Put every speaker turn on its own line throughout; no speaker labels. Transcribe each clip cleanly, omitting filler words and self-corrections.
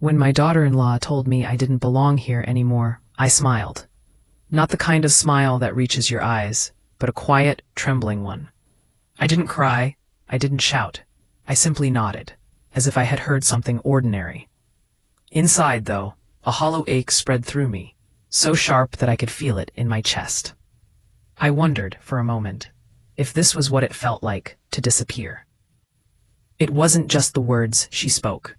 When my daughter-in-law told me I didn't belong here anymore, I smiled. Not the kind of smile that reaches your eyes, but a quiet, trembling one. I didn't cry, I didn't shout. I simply nodded, as if I had heard something ordinary. Inside, though, a hollow ache spread through me, so sharp that I could feel it in my chest. I wondered, for a moment, if this was what it felt like to disappear. It wasn't just the words she spoke.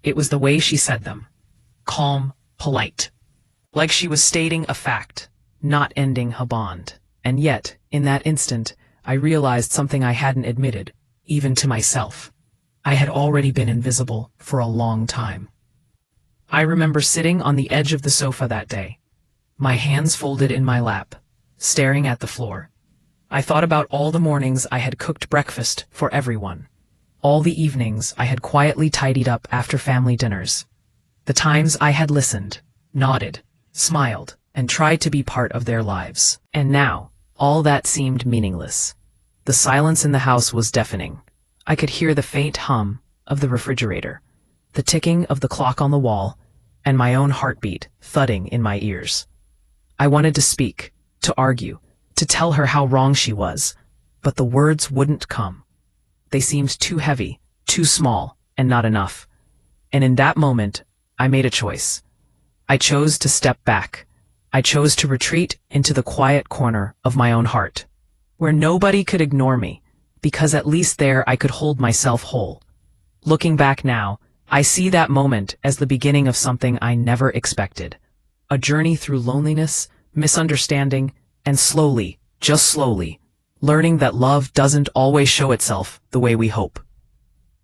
It was the way she said them. Calm, polite. Like she was stating a fact, not ending a bond. And yet, in that instant, I realized something I hadn't admitted, even to myself. I had already been invisible for a long time. I remember sitting on the edge of the sofa that day, my hands folded in my lap, staring at the floor. I thought about all the mornings I had cooked breakfast for everyone, all the evenings I had quietly tidied up after family dinners, the times I had listened, nodded, smiled, and tried to be part of their lives. And now, all that seemed meaningless. The silence in the house was deafening. I could hear the faint hum of the refrigerator, the ticking of the clock on the wall, and my own heartbeat thudding in my ears. I wanted to speak, to argue, to tell her how wrong she was, but the words wouldn't come. They seemed too heavy, too small, and not enough. And in that moment, I made a choice. I chose to step back. I chose to retreat into the quiet corner of my own heart, where nobody could ignore me, because at least there I could hold myself whole. Looking back now, I see that moment as the beginning of something I never expected. A journey through loneliness, misunderstanding, and slowly, just slowly, learning that love doesn't always show itself the way we hope.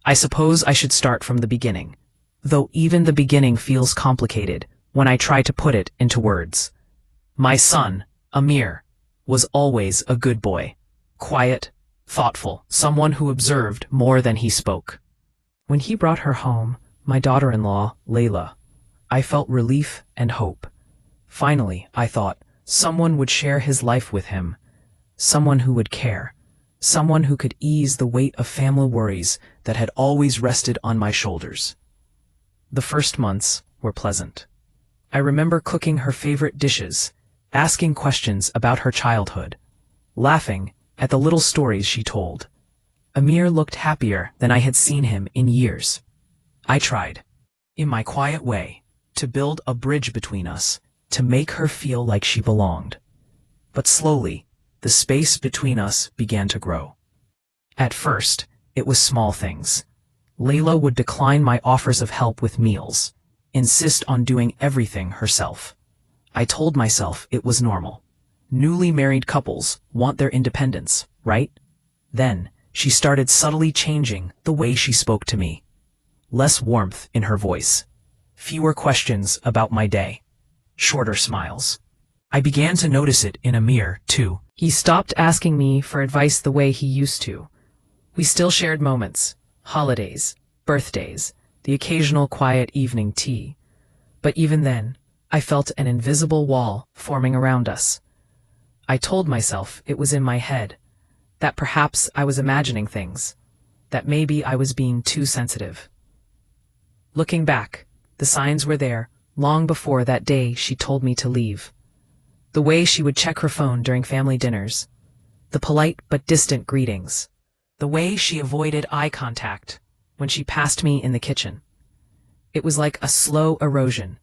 I suppose I should start from the beginning, though even the beginning feels complicated when I try to put it into words. My son, Amir, was always a good boy, quiet, thoughtful, someone who observed more than he spoke. When he brought her home, my daughter-in-law, Layla, I felt relief and hope. Finally, I thought, someone would share his life with him, someone who would care, someone who could ease the weight of family worries that had always rested on my shoulders. The first months were pleasant. I remember cooking her favorite dishes, asking questions about her childhood, laughing at the little stories she told. Amir looked happier than I had seen him in years. I tried, in my quiet way, to build a bridge between us, to make her feel like she belonged. But slowly, the space between us began to grow. At first, it was small things. Layla would decline my offers of help with meals, insist on doing everything herself. I told myself it was normal. Newly married couples want their independence, right? Then, she started subtly changing the way she spoke to me. Less warmth in her voice. Fewer questions about my day. Shorter smiles. I began to notice it in Amir, too. He stopped asking me for advice the way he used to. We still shared moments, holidays, birthdays, the occasional quiet evening tea. But even then, I felt an invisible wall forming around us. I told myself it was in my head, that perhaps I was imagining things, that maybe I was being too sensitive. Looking back, the signs were there, long before that day she told me to leave. The way she would check her phone during family dinners, the polite but distant greetings, the way she avoided eye contact when she passed me in the kitchen. It was like a slow erosion,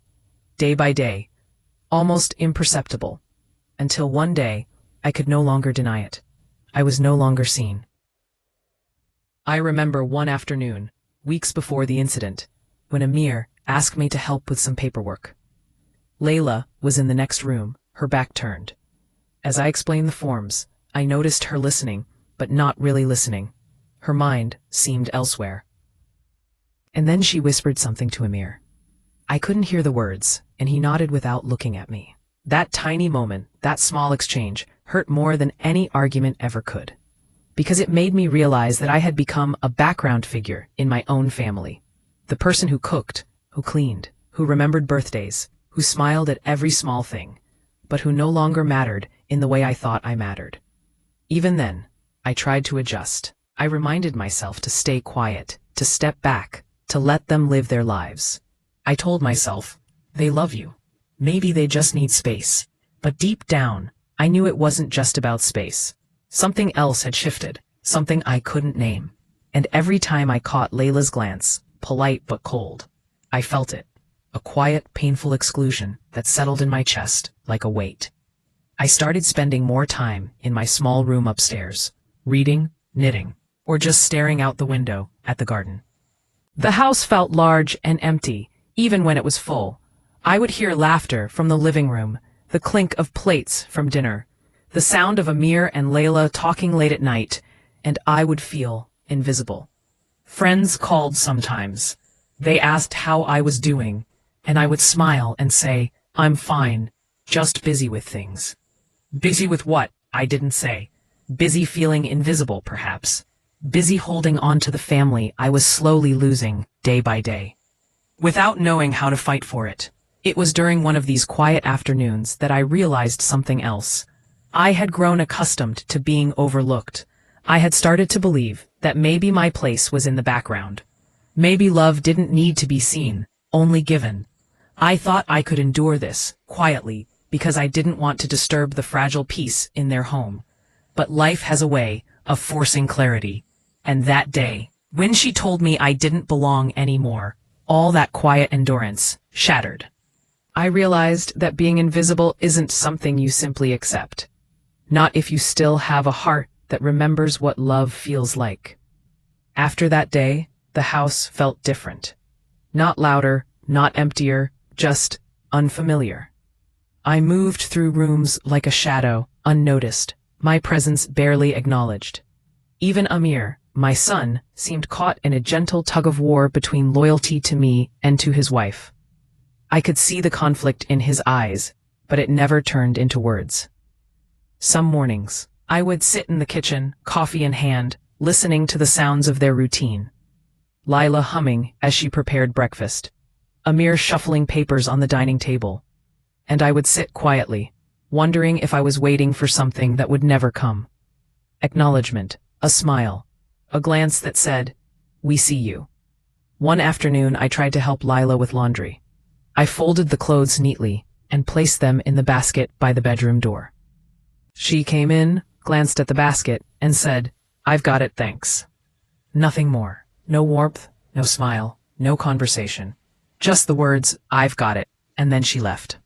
day by day, almost imperceptible, until one day I could no longer deny it. I was no longer seen. I remember one afternoon, weeks before the incident, when Amir asked me to help with some paperwork. Layla was in the next room, her back turned. As I explained the forms, I noticed her listening, but not really listening. Her mind seemed elsewhere. And then she whispered something to Amir. I couldn't hear the words, and he nodded without looking at me. That tiny moment, that small exchange, hurt more than any argument ever could, because it made me realize that I had become a background figure in my own family. The person who cooked, who cleaned, who remembered birthdays, who smiled at every small thing, but who no longer mattered in the way I thought I mattered. Even then, I tried to adjust. I reminded myself to stay quiet, to step back, to let them live their lives. I told myself, they love you. Maybe they just need space. But deep down, I knew it wasn't just about space. Something else had shifted, something I couldn't name. And every time I caught Layla's glance, polite but cold, I felt it. A quiet, painful exclusion that settled in my chest like a weight. I started spending more time in my small room upstairs, reading, knitting, or just staring out the window at the garden. The house felt large and empty, even when it was full. I would hear laughter from the living room, the clink of plates from dinner, the sound of Amir and Layla talking late at night, and I would feel invisible. Friends called sometimes. They asked how I was doing, and I would smile and say, I'm fine, just busy with things. Busy with what? I didn't say. Busy feeling invisible, perhaps. Busy holding on to the family I was slowly losing, day by day. Without knowing how to fight for it. It was during one of these quiet afternoons that I realized something else. I had grown accustomed to being overlooked. I had started to believe that maybe my place was in the background. Maybe love didn't need to be seen, only given. I thought I could endure this, quietly, because I didn't want to disturb the fragile peace in their home. But life has a way of forcing clarity. And that day, when she told me I didn't belong anymore, all that quiet endurance shattered. I realized that being invisible isn't something you simply accept. Not if you still have a heart that remembers what love feels like. After that day, the house felt different. Not louder, not emptier, just unfamiliar. I moved through rooms like a shadow, unnoticed, my presence barely acknowledged. Even Amir, my son, seemed caught in a gentle tug-of-war between loyalty to me and to his wife. I could see the conflict in his eyes, but it never turned into words. Some mornings, I would sit in the kitchen, coffee in hand, listening to the sounds of their routine. Lila humming as she prepared breakfast, Amir shuffling papers on the dining table, and I would sit quietly, wondering if I was waiting for something that would never come. Acknowledgement, a smile, a glance that said, "We see you." One afternoon, I tried to help Lila with laundry. I folded the clothes neatly and placed them in the basket by the bedroom door. She came in, glanced at the basket, and said, "I've got it, thanks." Nothing more. No warmth, no smile, no conversation. Just the words, "I've got it," and then she left.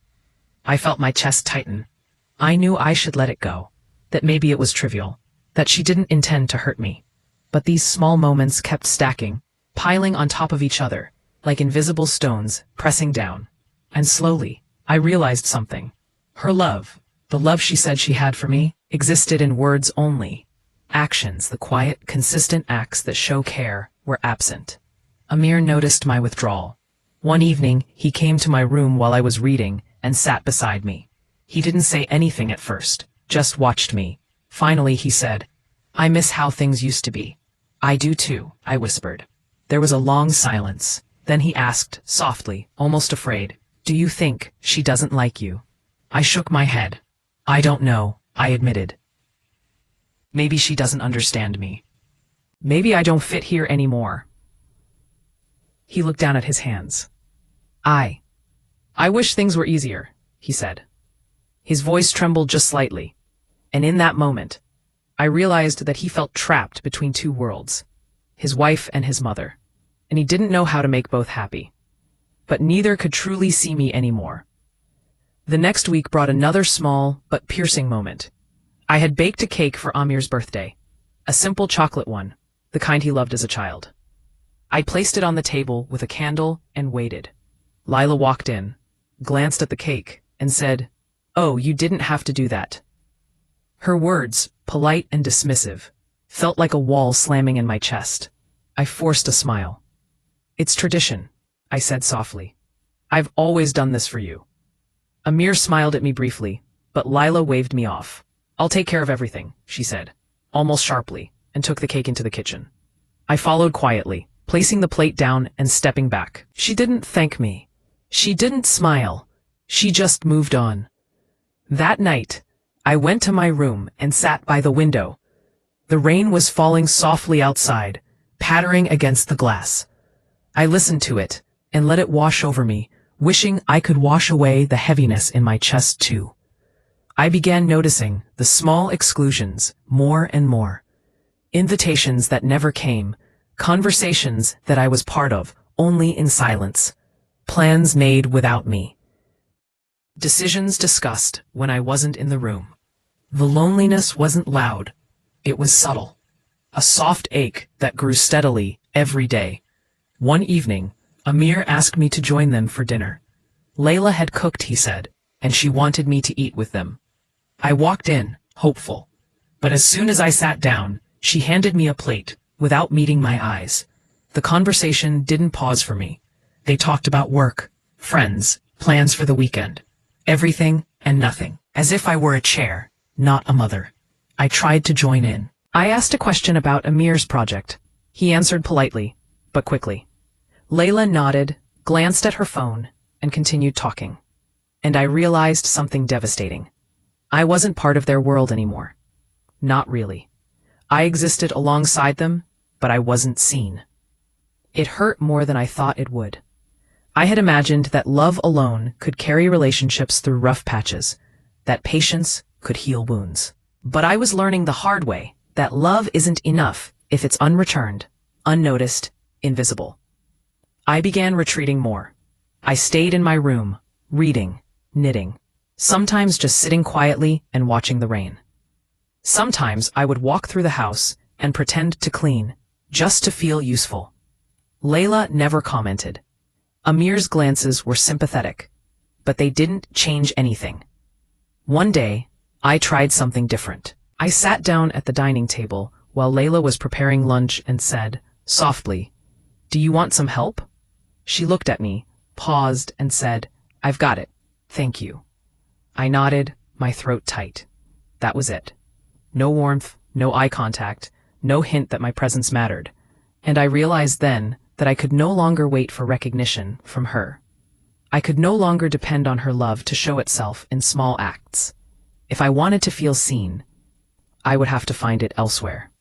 I felt my chest tighten. I knew I should let it go, that maybe it was trivial, that she didn't intend to hurt me. But these small moments kept stacking, piling on top of each other, like invisible stones pressing down. And slowly, I realized something. Her love, the love she said she had for me, existed in words only. Actions, the quiet, consistent acts that show care, were absent. Amir noticed my withdrawal. One evening, he came to my room while I was reading and sat beside me. He didn't say anything at first, just watched me. Finally, he said, "I miss how things used to be." "I do too," I whispered. There was a long silence. Then he asked, softly, almost afraid, "Do you think she doesn't like you?" I shook my head. "I don't know," I admitted. "Maybe she doesn't understand me. Maybe I don't fit here anymore." He looked down at his hands. I wish things were easier," he said. His voice trembled just slightly. And in that moment, I realized that he felt trapped between two worlds, his wife and his mother, and he didn't know how to make both happy. But neither could truly see me anymore. The next week brought another small but piercing moment. I had baked a cake for Amir's birthday, a simple chocolate one, the kind he loved as a child. I placed it on the table with a candle and waited. Lila walked in, glanced at the cake, and said, "Oh, you didn't have to do that." Her words, polite and dismissive, felt like a wall slamming in my chest. I forced a smile. "It's tradition," I said softly. "I've always done this for you." Amir smiled at me briefly, but Lila waved me off. "I'll take care of everything," she said, almost sharply, and took the cake into the kitchen. I followed quietly, placing the plate down and stepping back. She didn't thank me. She didn't smile. She just moved on. That night, I went to my room and sat by the window. The rain was falling softly outside, pattering against the glass. I listened to it, and let it wash over me, wishing I could wash away the heaviness in my chest too. I began noticing the small exclusions more and more. Invitations that never came, conversations that I was part of only in silence, plans made without me, decisions discussed when I wasn't in the room. The loneliness wasn't loud, it was subtle, a soft ache that grew steadily every day. One evening, Amir asked me to join them for dinner. Layla had cooked, he said, and she wanted me to eat with them. I walked in, hopeful, but as soon as I sat down, she handed me a plate, without meeting my eyes. The conversation didn't pause for me. They talked about work, friends, plans for the weekend, everything and nothing, as if I were a chair, not a mother. I tried to join in. I asked a question about Amir's project. He answered politely, but quickly. Layla nodded, glanced at her phone, and continued talking. And I realized something devastating. I wasn't part of their world anymore. Not really. I existed alongside them, but I wasn't seen. It hurt more than I thought it would. I had imagined that love alone could carry relationships through rough patches, that patience could heal wounds. But I was learning the hard way that love isn't enough if it's unreturned, unnoticed, invisible. I began retreating more. I stayed in my room, reading, knitting, sometimes just sitting quietly and watching the rain. Sometimes I would walk through the house and pretend to clean, just to feel useful. Layla never commented. Amir's glances were sympathetic, but they didn't change anything. One day, I tried something different. I sat down at the dining table while Layla was preparing lunch and said, softly, "Do you want some help?" She looked at me, paused, and said, "I've got it, thank you." I nodded, my throat tight. That was it. No warmth, no eye contact, no hint that my presence mattered. And I realized then that I could no longer wait for recognition from her. I could no longer depend on her love to show itself in small acts. If I wanted to feel seen, I would have to find it elsewhere.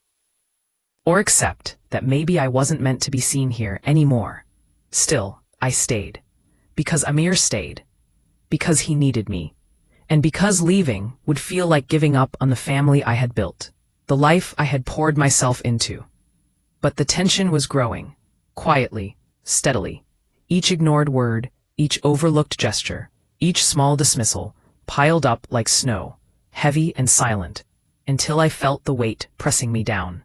Or accept that maybe I wasn't meant to be seen here anymore. Still, I stayed. Because Amir stayed. Because he needed me. And because leaving would feel like giving up on the family I had built, the life I had poured myself into. But the tension was growing, quietly, steadily. Each ignored word, each overlooked gesture, each small dismissal, piled up like snow, heavy and silent, until I felt the weight pressing me down.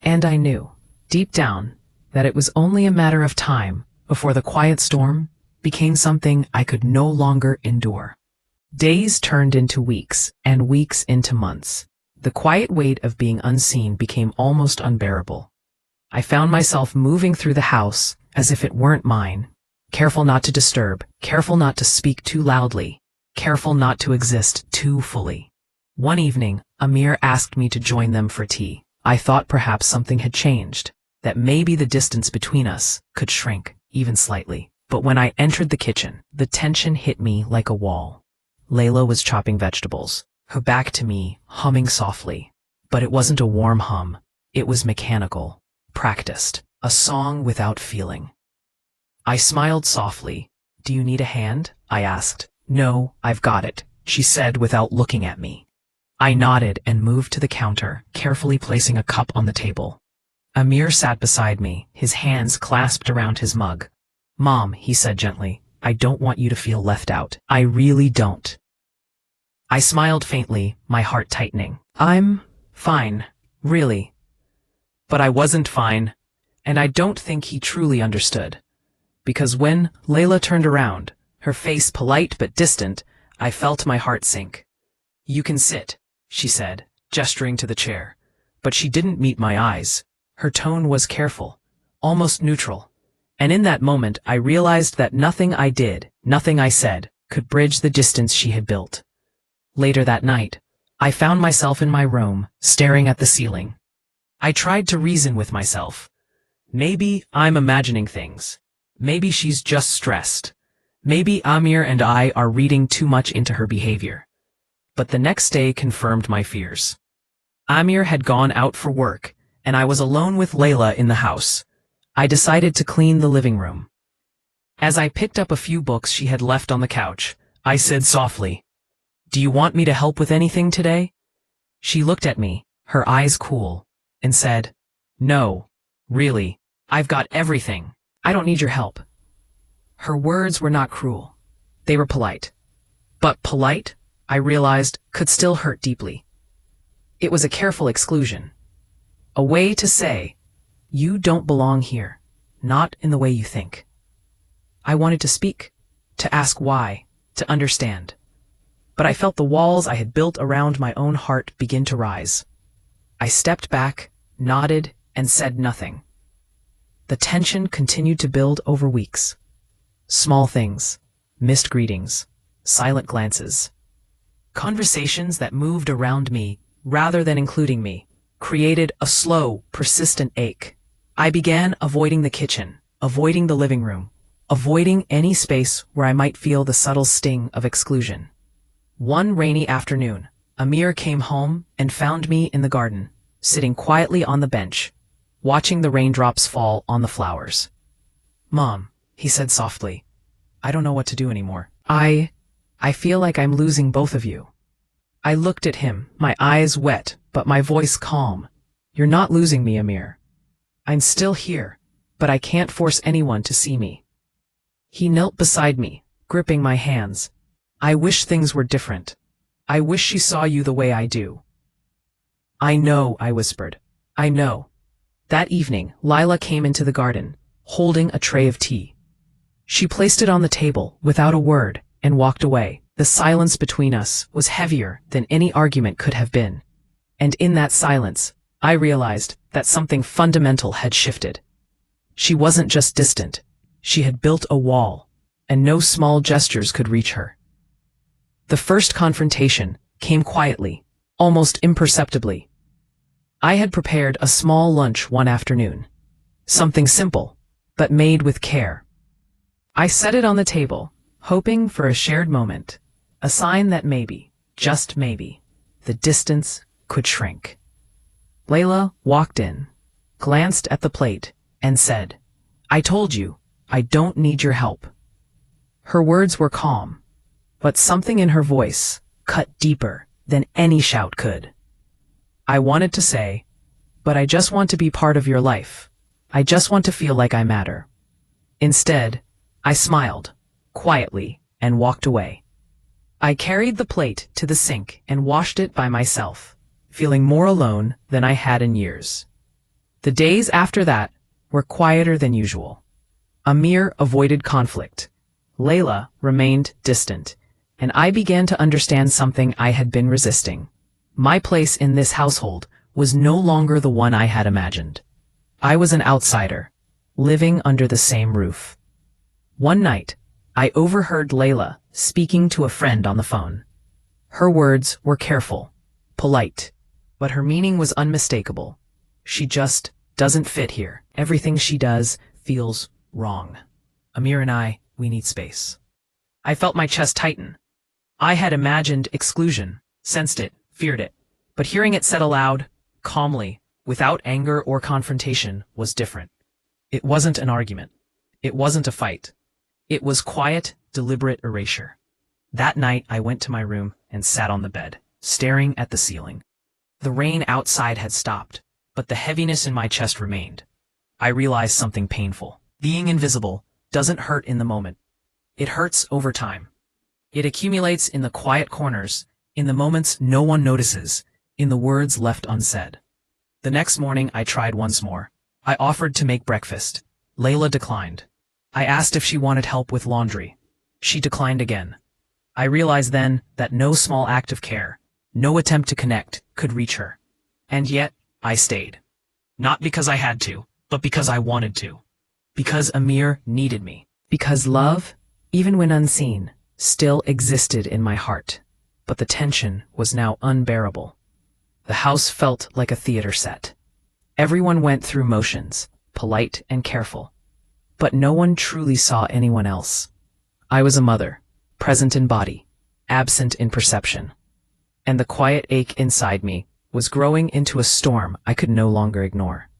And I knew, deep down, that it was only a matter of time before the quiet storm became something I could no longer endure. Days turned into weeks, and weeks into months. The quiet weight of being unseen became almost unbearable. I found myself moving through the house as if it weren't mine, careful not to disturb, careful not to speak too loudly, careful not to exist too fully. One evening, Amir asked me to join them for tea. I thought perhaps something had changed, that maybe the distance between us could shrink, even slightly. But when I entered the kitchen, the tension hit me like a wall. Layla was chopping vegetables, her back to me, humming softly. But it wasn't a warm hum. It was mechanical, practiced, a song without feeling. I smiled softly. "Do you need a hand?" I asked. "No, I've got it," she said without looking at me. I nodded and moved to the counter, carefully placing a cup on the table. Amir sat beside me, his hands clasped around his mug. "Mom," he said gently, "I don't want you to feel left out. I really don't." I smiled faintly, my heart tightening. "I'm fine, really." But I wasn't fine, and I don't think he truly understood. Because when Layla turned around, her face polite but distant, I felt my heart sink. "You can sit," she said, gesturing to the chair. But she didn't meet my eyes. Her tone was careful, almost neutral. And in that moment, I realized that nothing I did, nothing I said, could bridge the distance she had built. Later that night, I found myself in my room, staring at the ceiling. I tried to reason with myself. Maybe I'm imagining things. Maybe she's just stressed. Maybe Amir and I are reading too much into her behavior. But the next day confirmed my fears. Amir had gone out for work, and I was alone with Layla in the house. I decided to clean the living room. As I picked up a few books she had left on the couch, I said softly, "Do you want me to help with anything today?" She looked at me, her eyes cool, and said, "No, really, I've got everything. I don't need your help." Her words were not cruel. They were polite. But polite, I realized, could still hurt deeply. It was a careful exclusion. A way to say, "You don't belong here, not in the way you think." I wanted to speak, to ask why, to understand. But I felt the walls I had built around my own heart begin to rise. I stepped back, nodded, and said nothing. The tension continued to build over weeks. Small things, missed greetings, silent glances. Conversations that moved around me, rather than including me, created a slow, persistent ache. I began avoiding the kitchen, avoiding the living room, avoiding any space where I might feel the subtle sting of exclusion. One rainy afternoon, Amir came home and found me in the garden, sitting quietly on the bench, watching the raindrops fall on the flowers. "Mom," he said softly, "I don't know what to do anymore. I feel like I'm losing both of you." I looked at him, my eyes wet, but my voice calm. "You're not losing me, Amir. I'm still here, but I can't force anyone to see me." He knelt beside me, gripping my hands. "I wish things were different. I wish she saw you the way I do." "I know," I whispered. "I know." That evening, Lila came into the garden, holding a tray of tea. She placed it on the table without a word and walked away. The silence between us was heavier than any argument could have been. And in that silence, I realized that something fundamental had shifted. She wasn't just distant. She had built a wall, and no small gestures could reach her. The first confrontation came quietly, almost imperceptibly. I had prepared a small lunch one afternoon. Something simple, but made with care. I set it on the table, hoping for a shared moment, a sign that maybe, just maybe, the distance could shrink. Layla walked in, glanced at the plate, and said, "I told you, I don't need your help." Her words were calm, but something in her voice cut deeper than any shout could. I wanted to say, "But I just want to be part of your life. I just want to feel like I matter." Instead, I smiled, quietly, and walked away. I carried the plate to the sink and washed it by myself, feeling more alone than I had in years. The days after that were quieter than usual. Amir avoided conflict. Layla remained distant, and I began to understand something I had been resisting. My place in this household was no longer the one I had imagined. I was an outsider, living under the same roof. One night, I overheard Layla speaking to a friend on the phone. Her words were careful, polite, but her meaning was unmistakable. "She just doesn't fit here. Everything she does feels wrong. Amir and we need space." I felt my chest tighten. I had imagined exclusion, sensed it, feared it, but hearing it said aloud, calmly, without anger or confrontation, was different. It wasn't an argument. It wasn't a fight. It was quiet, deliberate erasure. That night, I went to my room and sat on the bed, staring at the ceiling. The rain outside had stopped, but the heaviness in my chest remained. I realized something painful. Being invisible doesn't hurt in the moment. It hurts over time. It accumulates in the quiet corners, in the moments no one notices, in the words left unsaid. The next morning, I tried once more. I offered to make breakfast. Layla declined. I asked if she wanted help with laundry. She declined again. I realized then that no small act of care, no attempt to connect, could reach her. And yet, I stayed. Not because I had to, but because I wanted to. Because Amir needed me. Because love, even when unseen, still existed in my heart. But the tension was now unbearable. The house felt like a theater set. Everyone went through motions, polite and careful. But no one truly saw anyone else. I was a mother, present in body, absent in perception. And the quiet ache inside me was growing into a storm I could no longer ignore.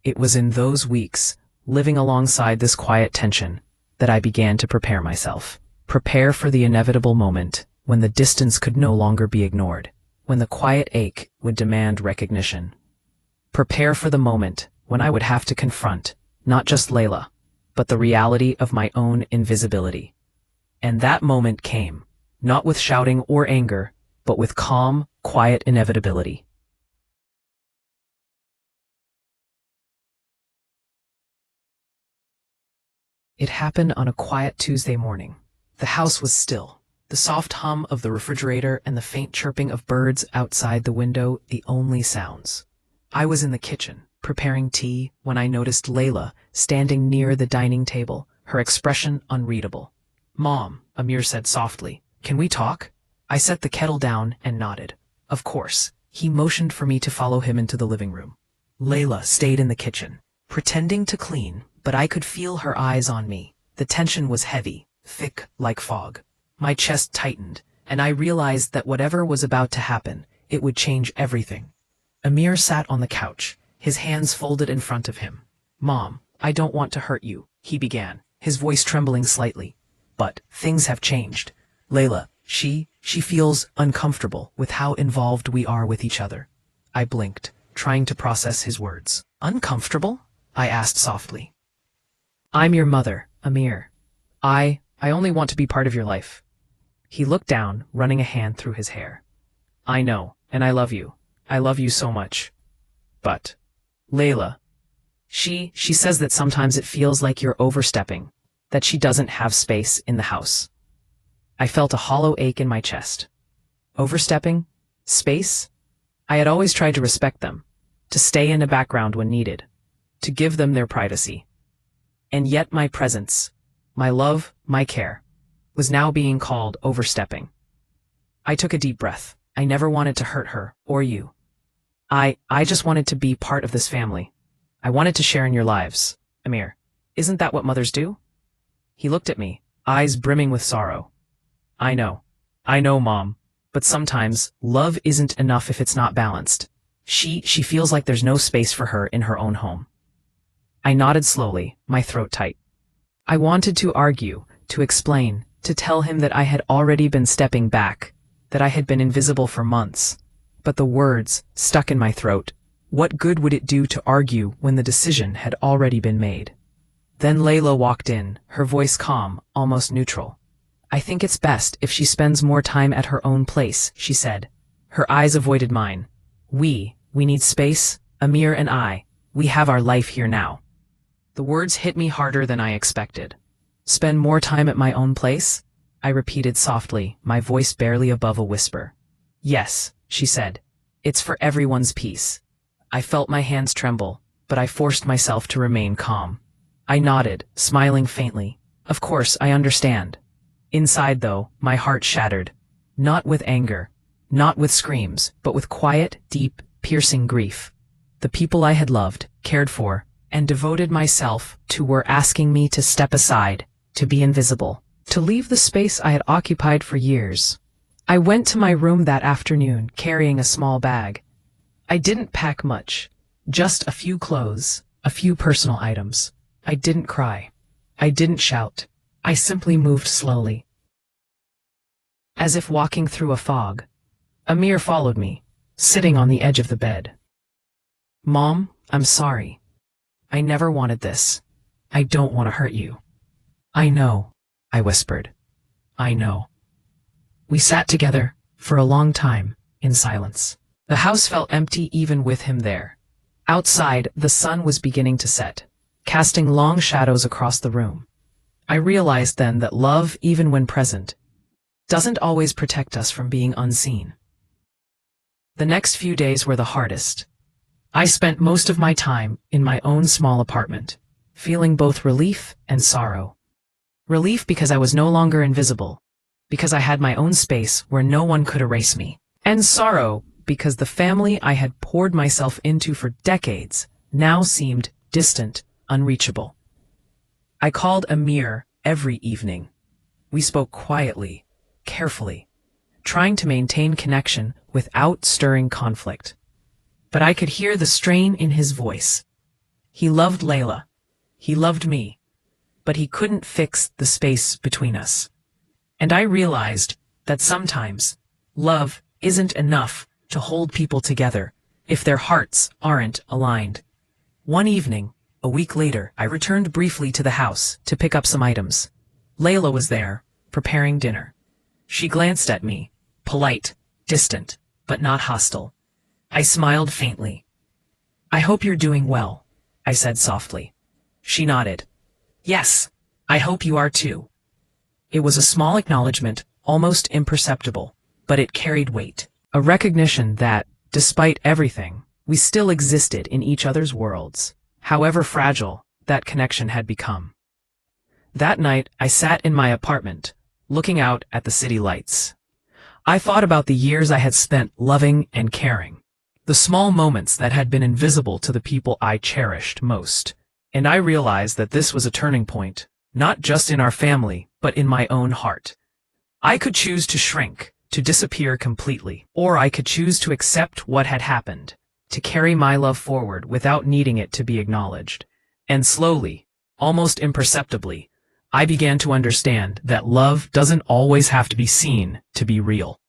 It was in those weeks, living alongside this quiet tension, that I began to prepare myself. Prepare for the inevitable moment when the distance could no longer be ignored, when the quiet ache would demand recognition. Prepare for the moment when I would have to confront not just Layla, but the reality of my own invisibility. And that moment came, not with shouting or anger, but with calm, quiet inevitability. It happened on a quiet Tuesday morning. The house was still, the soft hum of the refrigerator and the faint chirping of birds outside the window the only sounds. I was in the kitchen, preparing tea, when I noticed Layla standing near the dining table, her expression unreadable. "Mom," Amir said softly, "can we talk?" I set the kettle down and nodded. Of course. He motioned for me to follow him into the living room. Layla stayed in the kitchen, pretending to clean, but I could feel her eyes on me. The tension was heavy, thick like fog. My chest tightened, and I realized that whatever was about to happen, it would change everything. Amir sat on the couch, his hands folded in front of him. "Mom, I don't want to hurt you," he began, his voice trembling slightly. "But things have changed. Layla, she feels uncomfortable with how involved we are with each other." I blinked, trying to process his words. "Uncomfortable?" I asked softly. "I'm your mother, Amir. I only want to be part of your life." He looked down, running a hand through his hair. "I know, and I love you. I love you so much. But Layla, she says that sometimes it feels like you're overstepping, that she doesn't have space in the house." I felt a hollow ache in my chest. Overstepping? Space? I had always tried to respect them, to stay in the background when needed, to give them their privacy. And yet my presence, my love, my care, was now being called overstepping. I took a deep breath. I never wanted to hurt her, or you. I just wanted to be part of this family. I wanted to share in your lives. Amir, isn't that what mothers do? He looked at me, eyes brimming with sorrow. I know, Mom, but sometimes love isn't enough if it's not balanced. She feels like there's no space for her in her own home. I nodded slowly, my throat tight. I wanted to argue, to explain, to tell him that I had already been stepping back, that I had been invisible for months. But the words stuck in my throat. What good would it do to argue when the decision had already been made? Then Layla walked in, her voice calm, almost neutral. "I think it's best if she spends more time at her own place," she said. Her eyes avoided mine. We need space, Amir and I. We have our life here now." The words hit me harder than I expected. "Spend more time at my own place?" I repeated softly, my voice barely above a whisper. "Yes," she said. "It's for everyone's peace." I felt my hands tremble, but I forced myself to remain calm. I nodded, smiling faintly. "Of course, I understand." Inside, though, my heart shattered. Not with anger, not with screams, but with quiet, deep, piercing grief. The people I had loved, cared for, and devoted myself to were asking me to step aside, to be invisible, to leave the space I had occupied for years. I went to my room that afternoon, carrying a small bag. I didn't pack much, just a few clothes, a few personal items. I didn't cry. I didn't shout. I simply moved slowly, as if walking through a fog. Amir followed me, sitting on the edge of the bed. "Mom, I'm sorry. I never wanted this. I don't want to hurt you." "I know," I whispered. "I know." We sat together, for a long time, in silence. The house felt empty even with him there. Outside, the sun was beginning to set, casting long shadows across the room. I realized then that love, even when present, doesn't always protect us from being unseen. The next few days were the hardest. I spent most of my time in my own small apartment, feeling both relief and sorrow. Relief because I was no longer invisible, because I had my own space where no one could erase me. And sorrow because the family I had poured myself into for decades now seemed distant, unreachable. I called Amir every evening. We spoke quietly, carefully, trying to maintain connection without stirring conflict. But I could hear the strain in his voice. He loved Layla. He loved me. but he couldn't fix the space between us. And I realized that sometimes love isn't enough to hold people together if their hearts aren't aligned. One evening, a week later, I returned briefly to the house to pick up some items. Layla was there, preparing dinner. She glanced at me, polite, distant, but not hostile. I smiled faintly. "I hope you're doing well," I said softly. She nodded. "Yes, I hope you are too." It was a small acknowledgement, almost imperceptible, but it carried weight. A recognition that, despite everything, we still existed in each other's worlds, however fragile that connection had become. That night, I sat in my apartment, looking out at the city lights. I thought about the years I had spent loving and caring, the small moments that had been invisible to the people I cherished most, and I realized that this was a turning point, not just in our family, but in my own heart. I could choose to shrink, to disappear completely, or I could choose to accept what had happened, to carry my love forward without needing it to be acknowledged. And slowly, almost imperceptibly, I began to understand that love doesn't always have to be seen to be real.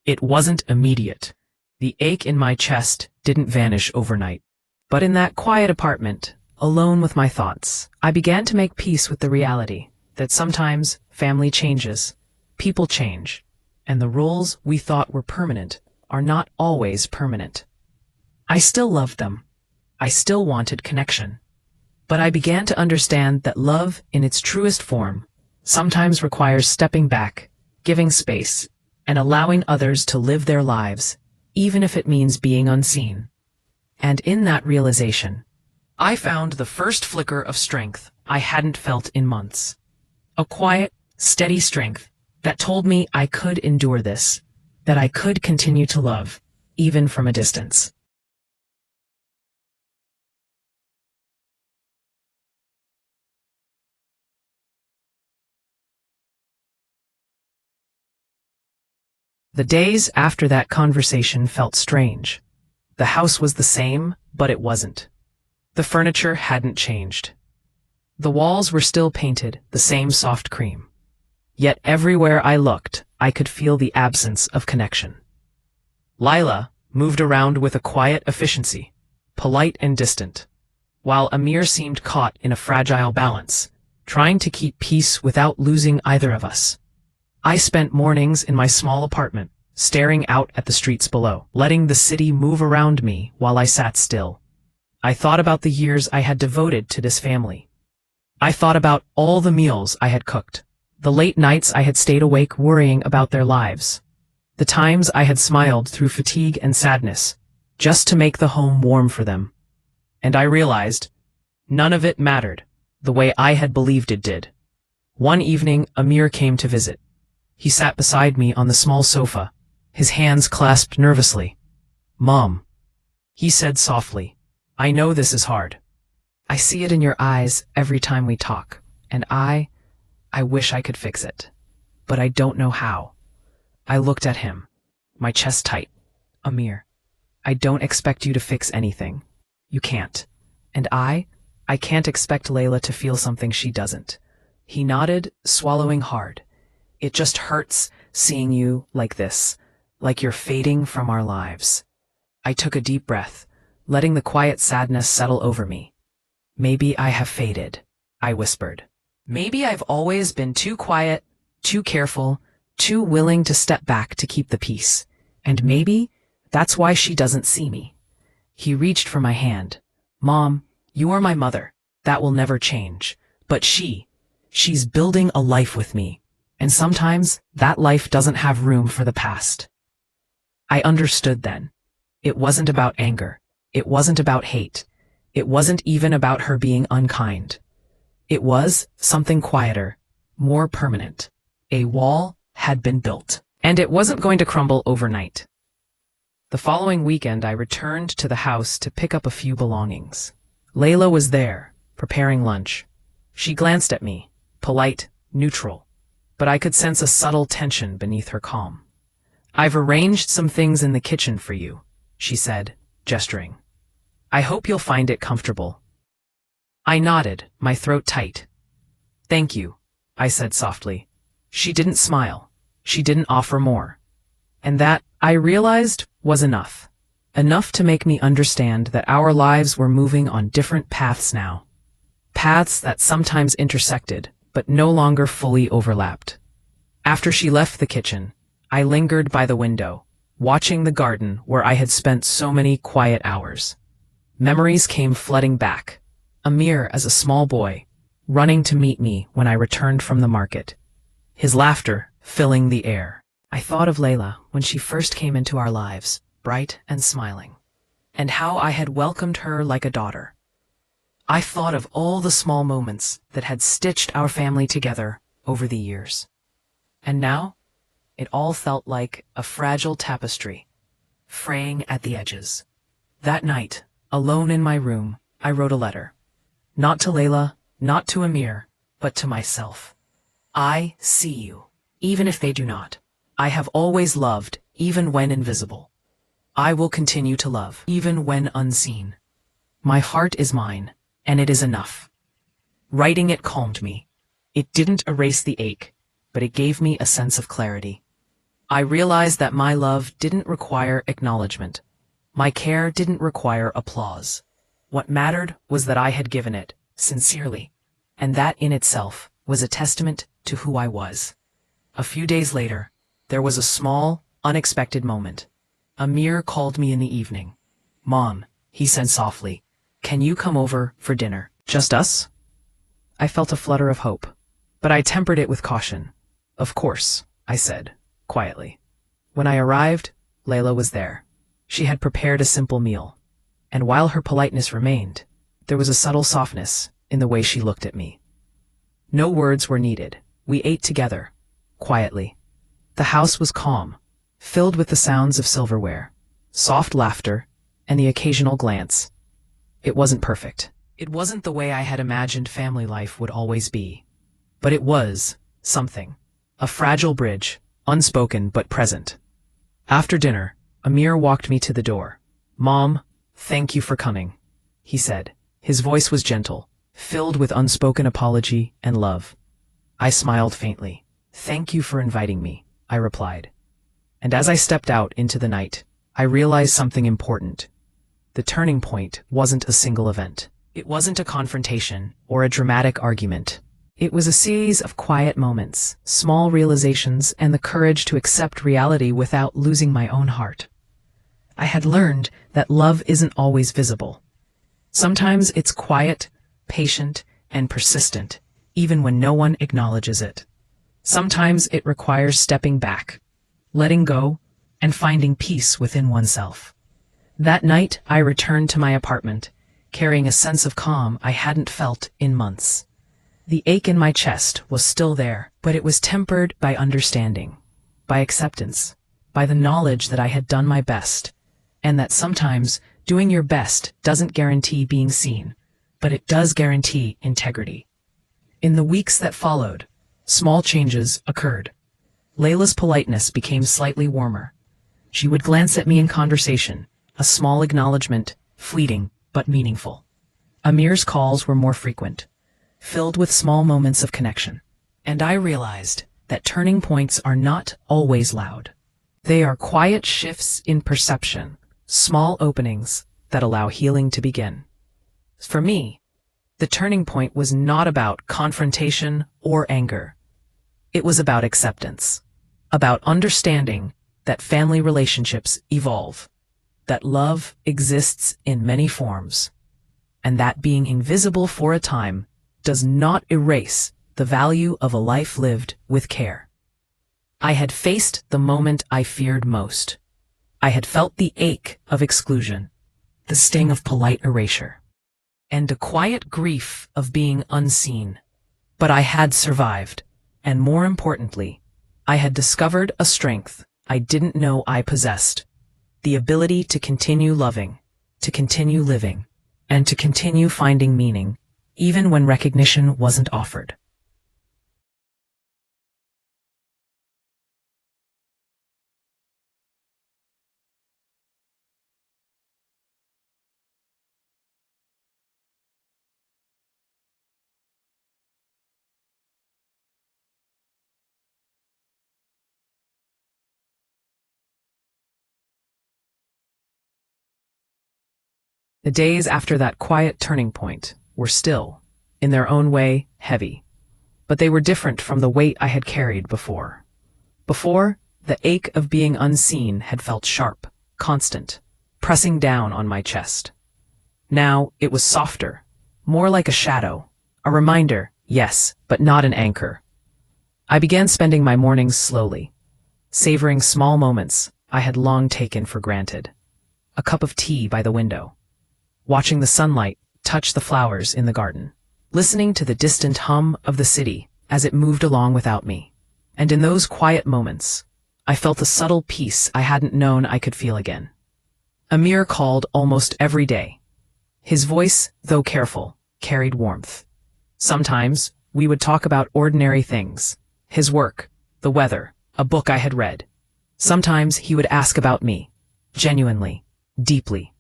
It wasn't immediate. The ache in my chest didn't vanish overnight. But in that quiet apartment, alone with my thoughts, I began to make peace with the reality that sometimes family changes, people change, and the rules we thought were permanent are not always permanent. I still loved them. I still wanted connection. But I began to understand that love, in its truest form, sometimes requires stepping back, giving space, and allowing others to live their lives, even if it means being unseen. And in that realization, I found the first flicker of strength I hadn't felt in months. A quiet, steady strength that told me I could endure this, that I could continue to love, even from a distance. The days after that conversation felt strange. The house was the same, but it wasn't. The furniture hadn't changed. The walls were still painted the same soft cream. Yet everywhere I looked, I could feel the absence of connection. Lila moved around with a quiet efficiency, polite and distant, while Amir seemed caught in a fragile balance, trying to keep peace without losing either of us. I spent mornings in my small apartment, staring out at the streets below, letting the city move around me while I sat still. I thought about the years I had devoted to this family. I thought about all the meals I had cooked, the late nights I had stayed awake worrying about their lives, the times I had smiled through fatigue and sadness, just to make the home warm for them. And I realized none of it mattered the way I had believed it did. One evening, Amir came to visit. He sat beside me on the small sofa, his hands clasped nervously. "Mom," he said softly, "I know this is hard. I see it in your eyes every time we talk, and I wish I could fix it. But I don't know how." I looked at him, my chest tight. "Amir, I don't expect you to fix anything. You can't. And I can't expect Layla to feel something she doesn't." He nodded, swallowing hard. "It just hurts seeing you like this, like you're fading from our lives." I took a deep breath, letting the quiet sadness settle over me. "Maybe I have faded," I whispered. "Maybe I've always been too quiet, too careful, too willing to step back to keep the peace. And maybe that's why she doesn't see me." He reached for my hand. "Mom, you are my mother. That will never change. But she's building a life with me. And sometimes that life doesn't have room for the past." I understood then. It wasn't about anger. It wasn't about hate. It wasn't even about her being unkind. It was something quieter, more permanent. A wall had been built, and it wasn't going to crumble overnight. The following weekend, I returned to the house to pick up a few belongings. Layla was there, preparing lunch. She glanced at me, polite, neutral, but I could sense a subtle tension beneath her calm. "I've arranged some things in the kitchen for you," she said, gesturing. "I hope you'll find it comfortable." I nodded, my throat tight. "Thank you," I said softly. She didn't smile. She didn't offer more. And that, I realized, was enough. Enough to make me understand that our lives were moving on different paths now. Paths that sometimes intersected, but no longer fully overlapped. After she left the kitchen, I lingered by the window, watching the garden where I had spent so many quiet hours. Memories came flooding back. Amir as a small boy, running to meet me when I returned from the market, his laughter filling the air. I thought of Layla when she first came into our lives, bright and smiling, and how I had welcomed her like a daughter. I thought of all the small moments that had stitched our family together over the years. And now, it all felt like a fragile tapestry, fraying at the edges. That night, alone in my room, I wrote a letter. Not to Layla, not to Amir, but to myself. I see you, even if they do not. I have always loved, even when invisible. I will continue to love, even when unseen. My heart is mine, and it is enough. Writing it calmed me. It didn't erase the ache, but it gave me a sense of clarity. I realized that my love didn't require acknowledgement. My care didn't require applause. What mattered was that I had given it, sincerely, and that in itself was a testament to who I was. A few days later, there was a small, unexpected moment. Amir called me in the evening. "Mom," he said softly, "can you come over for dinner? Just us?" I felt a flutter of hope, but I tempered it with caution. "Of course," I said, quietly. When I arrived, Layla was there. She had prepared a simple meal, and while her politeness remained, there was a subtle softness in the way she looked at me. No words were needed. We ate together, quietly. The house was calm, filled with the sounds of silverware, soft laughter, and the occasional glance. It wasn't perfect. It wasn't the way I had imagined family life would always be. But it was something. A fragile bridge, unspoken but present. After dinner, Amir walked me to the door. "Mom, thank you for coming," he said. His voice was gentle, filled with unspoken apology and love. I smiled faintly. "Thank you for inviting me," I replied. And as I stepped out into the night, I realized something important. The turning point wasn't a single event. It wasn't a confrontation or a dramatic argument. It was a series of quiet moments, small realizations, and the courage to accept reality without losing my own heart. I had learned that love isn't always visible. Sometimes it's quiet, patient, and persistent, even when no one acknowledges it. Sometimes it requires stepping back, letting go, and finding peace within oneself. That night, I returned to my apartment, carrying a sense of calm I hadn't felt in months. The ache in my chest was still there, but it was tempered by understanding, by acceptance, by the knowledge that I had done my best, and that sometimes doing your best doesn't guarantee being seen, but it does guarantee integrity. In the weeks that followed, small changes occurred. Layla's politeness became slightly warmer. She would glance at me in conversation, a small acknowledgement, fleeting but meaningful. Amir's calls were more frequent, filled with small moments of connection. And I realized that turning points are not always loud. They are quiet shifts in perception, small openings that allow healing to begin. For me, the turning point was not about confrontation or anger. It was about acceptance, about understanding that family relationships evolve, that love exists in many forms, and that being invisible for a time does not erase the value of a life lived with care. I had faced the moment I feared most. I had felt the ache of exclusion, the sting of polite erasure, and a quiet grief of being unseen. But I had survived, and more importantly, I had discovered a strength I didn't know I possessed, the ability to continue loving, to continue living, and to continue finding meaning, even when recognition wasn't offered. The days after that quiet turning point were still, in their own way, heavy. But they were different from the weight I had carried before. Before, the ache of being unseen had felt sharp, constant, pressing down on my chest. Now it was softer, more like a shadow, a reminder, yes, but not an anchor. I began spending my mornings slowly, savoring small moments I had long taken for granted. A cup of tea by the window, watching the sunlight touch the flowers in the garden, listening to the distant hum of the city as it moved along without me. And in those quiet moments, I felt a subtle peace I hadn't known I could feel again. Amir called almost every day. His voice, though careful, carried warmth. Sometimes we would talk about ordinary things, his work, the weather, a book I had read. Sometimes he would ask about me, genuinely, deeply.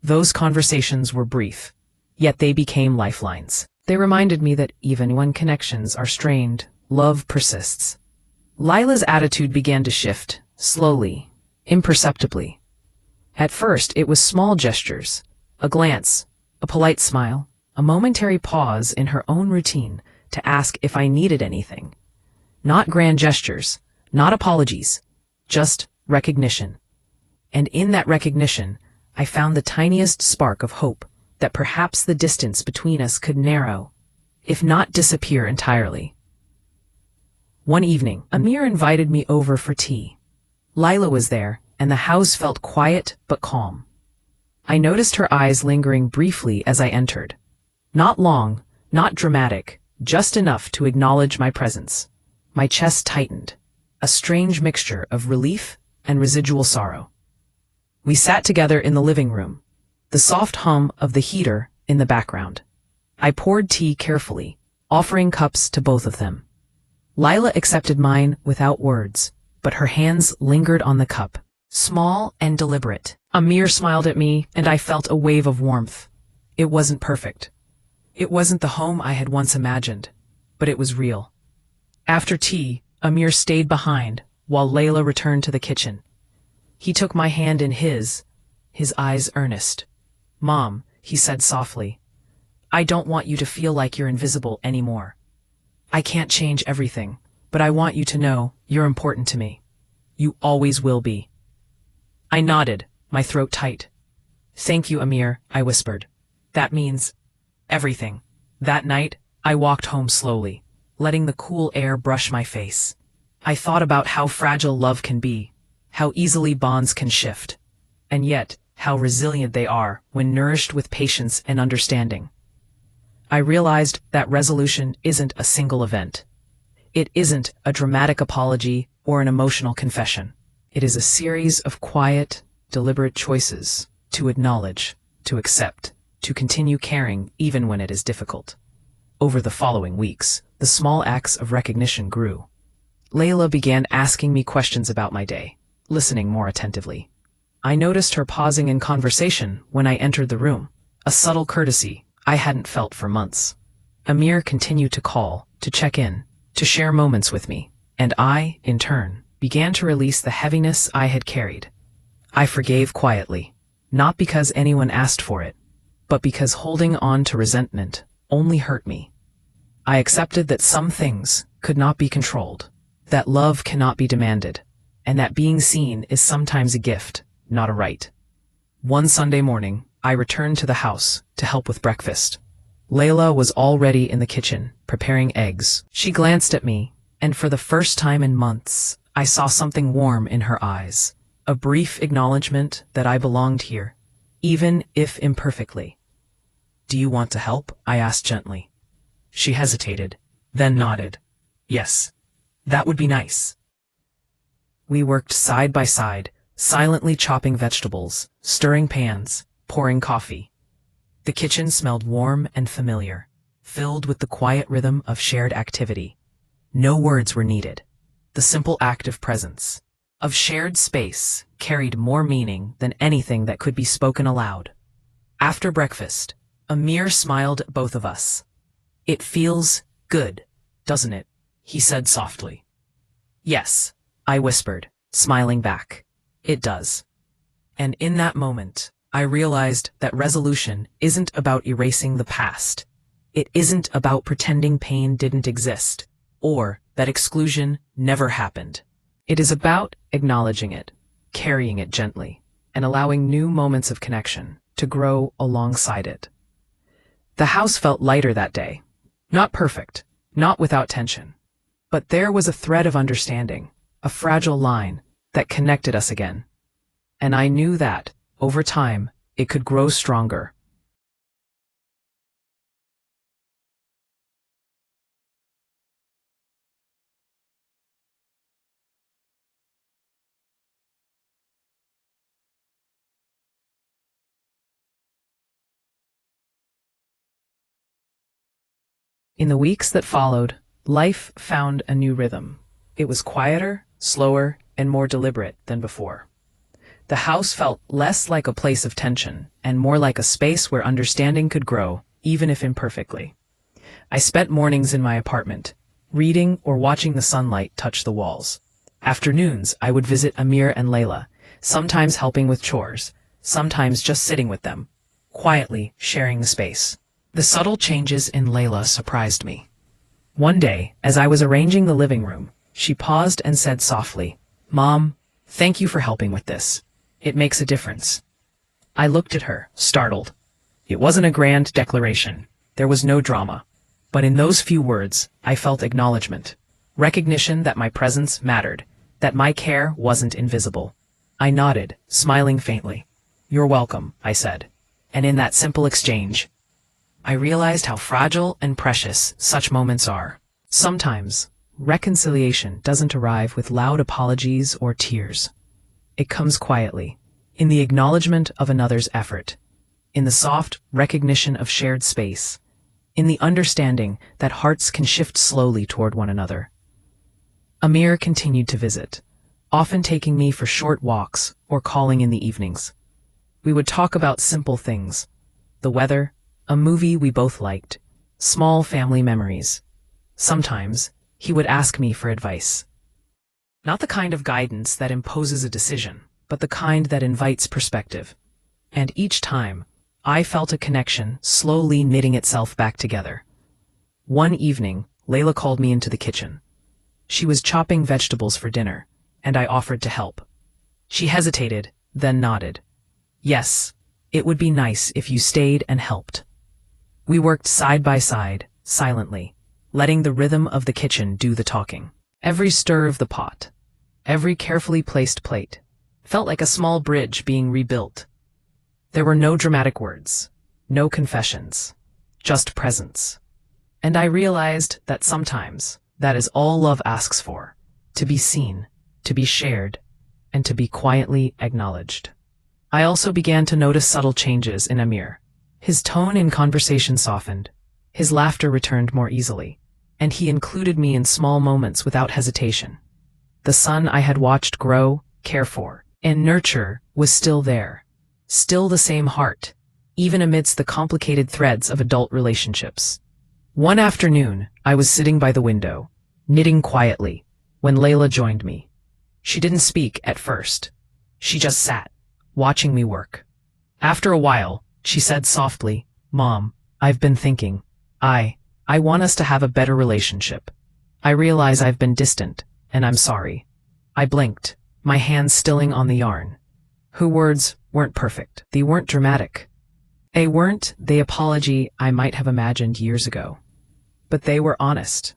Those conversations were brief, yet they became lifelines. They reminded me that even when connections are strained, love persists. Lila's attitude began to shift, slowly, imperceptibly. At first, it was small gestures, a glance, a polite smile, a momentary pause in her own routine to ask if I needed anything. Not grand gestures, not apologies, just recognition. And in that recognition, I found the tiniest spark of hope that perhaps the distance between us could narrow, if not disappear entirely. One evening, Amir invited me over for tea. Lila was there, and the house felt quiet but calm. I noticed her eyes lingering briefly as I entered. Not long, not dramatic, just enough to acknowledge my presence. My chest tightened, a strange mixture of relief and residual sorrow. We sat together in the living room, the soft hum of the heater in the background. I poured tea carefully, offering cups to both of them. Lila accepted mine without words, but her hands lingered on the cup, small and deliberate. Amir smiled at me, and I felt a wave of warmth. It wasn't perfect. It wasn't the home I had once imagined, but it was real. After tea, Amir stayed behind, while Layla returned to the kitchen. He took my hand in his eyes earnest. "Mom," he said softly, "I don't want you to feel like you're invisible anymore. I can't change everything, but I want you to know you're important to me. You always will be." I nodded, my throat tight. "Thank you, Amir," I whispered. "That means everything." That night, I walked home slowly, letting the cool air brush my face. I thought about how fragile love can be, how easily bonds can shift, and yet how resilient they are when nourished with patience and understanding. I realized that resolution isn't a single event. It isn't a dramatic apology or an emotional confession. It is a series of quiet, deliberate choices to acknowledge, to accept, to continue caring even when it is difficult. Over the following weeks, the small acts of recognition grew. Layla began asking me questions about my day, listening more attentively. I noticed her pausing in conversation when I entered the room, a subtle courtesy I hadn't felt for months. Amir continued to call, to check in, to share moments with me, and I, in turn, began to release the heaviness I had carried. I forgave quietly, not because anyone asked for it, but because holding on to resentment only hurt me. I accepted that some things could not be controlled, that love cannot be demanded, and that being seen is sometimes a gift, not a right. One Sunday morning, I returned to the house to help with breakfast. Layla was already in the kitchen, preparing eggs. She glanced at me, and for the first time in months, I saw something warm in her eyes, a brief acknowledgement that I belonged here, even if imperfectly. "Do you want to help?" I asked gently. She hesitated, then nodded. "Yes, that would be nice." We worked side by side, silently chopping vegetables, stirring pans, pouring coffee. The kitchen smelled warm and familiar, filled with the quiet rhythm of shared activity. No words were needed. The simple act of presence, of shared space, carried more meaning than anything that could be spoken aloud. After breakfast, Amir smiled at both of us. "It feels good, doesn't it?" he said softly. "Yes," I whispered, smiling back. "It does." And in that moment, I realized that resolution isn't about erasing the past. It isn't about pretending pain didn't exist, or that exclusion never happened. It is about acknowledging it, carrying it gently, and allowing new moments of connection to grow alongside it. The house felt lighter that day. Not perfect, not without tension. But there was a thread of understanding, a fragile line that connected us again. And I knew that, over time, it could grow stronger. In the weeks that followed, life found a new rhythm. It was quieter, slower, and more deliberate than before. The house felt less like a place of tension and more like a space where understanding could grow, even if imperfectly. I spent mornings in my apartment, reading or watching the sunlight touch the walls. Afternoons, I would visit Amir and Layla, sometimes helping with chores, sometimes just sitting with them, quietly sharing the space. The subtle changes in Layla surprised me. One day, as I was arranging the living room, she paused and said softly, "Mom, thank you for helping with this. It makes a difference." I looked at her, startled. It wasn't a grand declaration. There was no drama. But in those few words, I felt acknowledgement, recognition that my presence mattered, that my care wasn't invisible. I nodded, smiling faintly. "You're welcome," I said. And in that simple exchange, I realized how fragile and precious such moments are. Sometimes, reconciliation doesn't arrive with loud apologies or tears. It comes quietly, in the acknowledgement of another's effort, in the soft recognition of shared space, in the understanding that hearts can shift slowly toward one another. Amir continued to visit, often taking me for short walks or calling in the evenings. We would talk about simple things, the weather, a movie we both liked, small family memories. Sometimes, he would ask me for advice. Not the kind of guidance that imposes a decision, but the kind that invites perspective. And each time, I felt a connection slowly knitting itself back together. One evening, Layla called me into the kitchen. She was chopping vegetables for dinner, and I offered to help. She hesitated, then nodded. "Yes, it would be nice if you stayed and helped." We worked side by side, silently, letting the rhythm of the kitchen do the talking. Every stir of the pot, every carefully placed plate, felt like a small bridge being rebuilt. There were no dramatic words, no confessions, just presence. And I realized that sometimes that is all love asks for, to be seen, to be shared, and to be quietly acknowledged. I also began to notice subtle changes in Amir. His tone in conversation softened, his laughter returned more easily, and he included me in small moments without hesitation. The son I had watched grow, care for, and nurture was still there, still the same heart, even amidst the complicated threads of adult relationships. One afternoon, I was sitting by the window, knitting quietly, when Layla joined me. She didn't speak at first. She just sat, watching me work. After a while, she said softly, "Mom, I've been thinking. I want us to have a better relationship. I realize I've been distant, and I'm sorry." I blinked, my hands stilling on the yarn. Her words weren't perfect. They weren't dramatic. They weren't the apology I might have imagined years ago. But they were honest.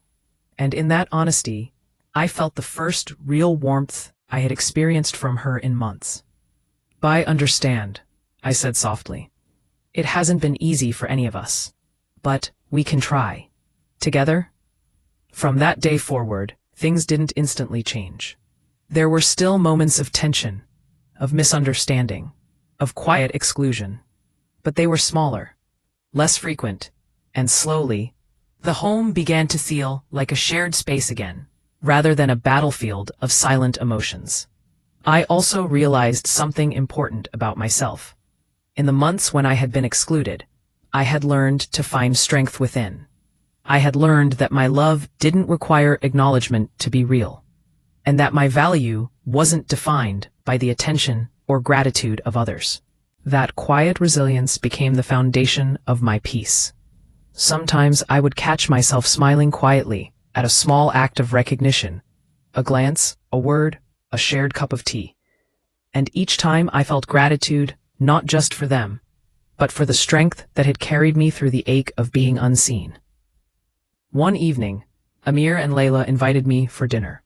And in that honesty, I felt the first real warmth I had experienced from her in months. "I understand," I said softly. "It hasn't been easy for any of us. But we can try. Together?" From that day forward, things didn't instantly change. There were still moments of tension, of misunderstanding, of quiet exclusion. But they were smaller, less frequent, and slowly, the home began to feel like a shared space again, rather than a battlefield of silent emotions. I also realized something important about myself. In the months when I had been excluded, I had learned to find strength within. I had learned that my love didn't require acknowledgement to be real, and that my value wasn't defined by the attention or gratitude of others. That quiet resilience became the foundation of my peace. Sometimes I would catch myself smiling quietly at a small act of recognition, a glance, a word, a shared cup of tea. And each time I felt gratitude, not just for them, but for the strength that had carried me through the ache of being unseen. One evening, Amir and Layla invited me for dinner.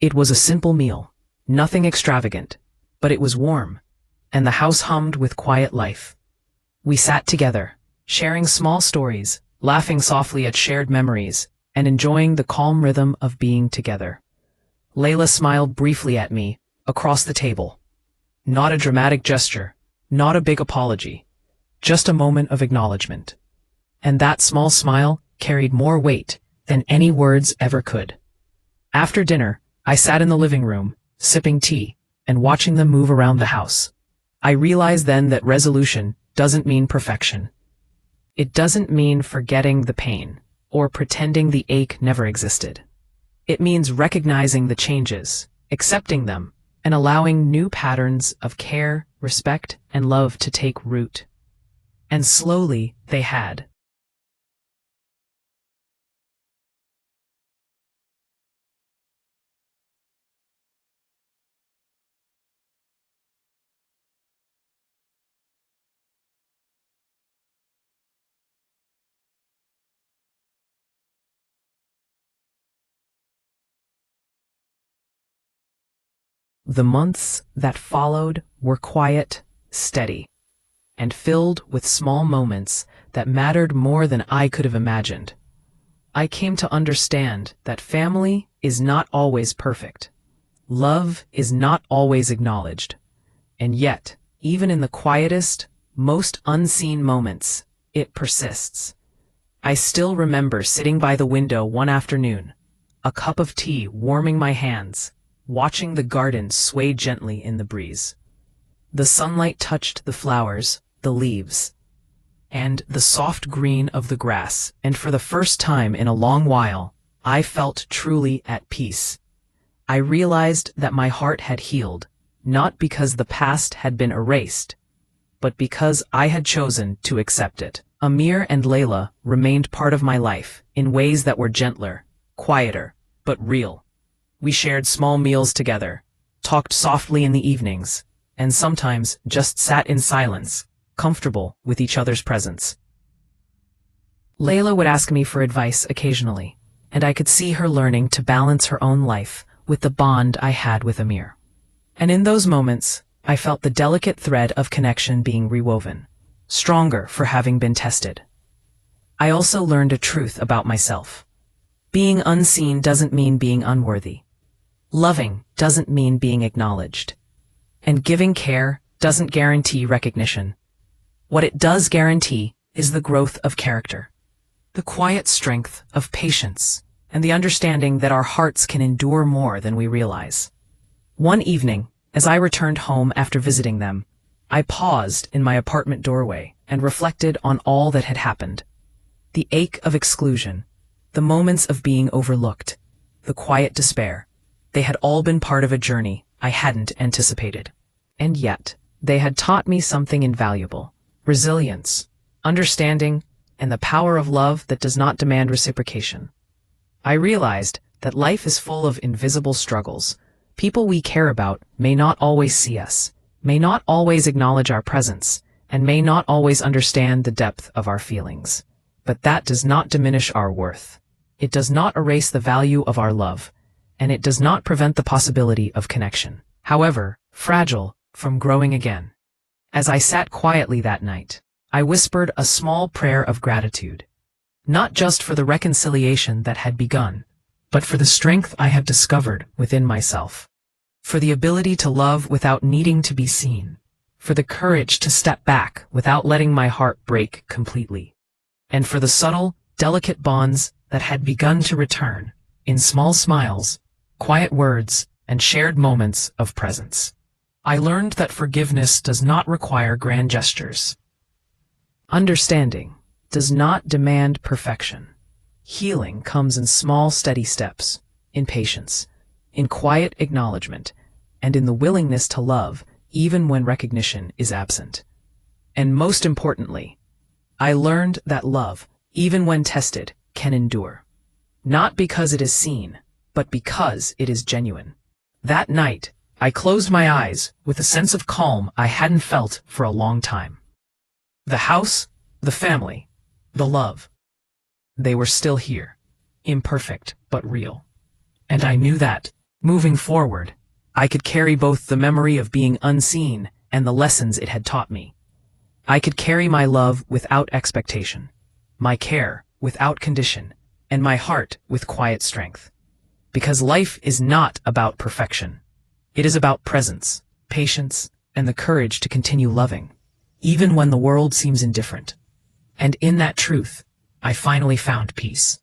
It was a simple meal, nothing extravagant, but it was warm, and the house hummed with quiet life. We sat together, sharing small stories, laughing softly at shared memories, and enjoying the calm rhythm of being together. Layla smiled briefly at me, across the table. Not a dramatic gesture, not a big apology, just a moment of acknowledgement. And that small smile carried more weight than any words ever could. After dinner, I sat in the living room, sipping tea, and watching them move around the house. I realized then that resolution doesn't mean perfection. It doesn't mean forgetting the pain, or pretending the ache never existed. It means recognizing the changes, accepting them, and allowing new patterns of care, respect, and love to take root. And slowly they had. The months that followed were quiet, steady, and filled with small moments that mattered more than I could have imagined. I came to understand that family is not always perfect. Love is not always acknowledged. And yet, even in the quietest, most unseen moments, it persists. I still remember sitting by the window one afternoon, a cup of tea warming my hands, watching the garden sway gently in the breeze. The sunlight touched the flowers, the leaves, and the soft green of the grass, and for the first time in a long while, I felt truly at peace. I realized that my heart had healed, not because the past had been erased, but because I had chosen to accept it. Amir and Layla remained part of my life in ways that were gentler, quieter, but real. We shared small meals together, talked softly in the evenings, and sometimes just sat in silence, comfortable with each other's presence. Layla would ask me for advice occasionally, and I could see her learning to balance her own life with the bond I had with Amir. And in those moments, I felt the delicate thread of connection being rewoven, stronger for having been tested. I also learned a truth about myself. Being unseen doesn't mean being unworthy. Loving doesn't mean being acknowledged. And giving care doesn't guarantee recognition. What it does guarantee is the growth of character, the quiet strength of patience, and the understanding that our hearts can endure more than we realize. One evening, as I returned home after visiting them, I paused in my apartment doorway and reflected on all that had happened. The ache of exclusion, the moments of being overlooked, the quiet despair. They had all been part of a journey I hadn't anticipated. And yet, they had taught me something invaluable: resilience, understanding, and the power of love that does not demand reciprocation. I realized that life is full of invisible struggles. People we care about may not always see us, may not always acknowledge our presence, and may not always understand the depth of our feelings. But that does not diminish our worth. It does not erase the value of our love, and it does not prevent the possibility of connection, however fragile, from growing again. As I sat quietly that night, I whispered a small prayer of gratitude, not just for the reconciliation that had begun, but for the strength I had discovered within myself, for the ability to love without needing to be seen, for the courage to step back without letting my heart break completely, and for the subtle, delicate bonds that had begun to return in small smiles, quiet words, and shared moments of presence. I learned that forgiveness does not require grand gestures. Understanding does not demand perfection. Healing comes in small, steady steps, in patience, in quiet acknowledgement, and in the willingness to love even when recognition is absent. And most importantly, I learned that love, even when tested, can endure. Not because it is seen, but because it is genuine. That night, I closed my eyes with a sense of calm I hadn't felt for a long time. The house, the family, the love. They were still here, imperfect but real. And I knew that, moving forward, I could carry both the memory of being unseen and the lessons it had taught me. I could carry my love without expectation, my care without condition, and my heart with quiet strength. Because life is not about perfection. It is about presence, patience, and the courage to continue loving, even when the world seems indifferent. And in that truth, I finally found peace.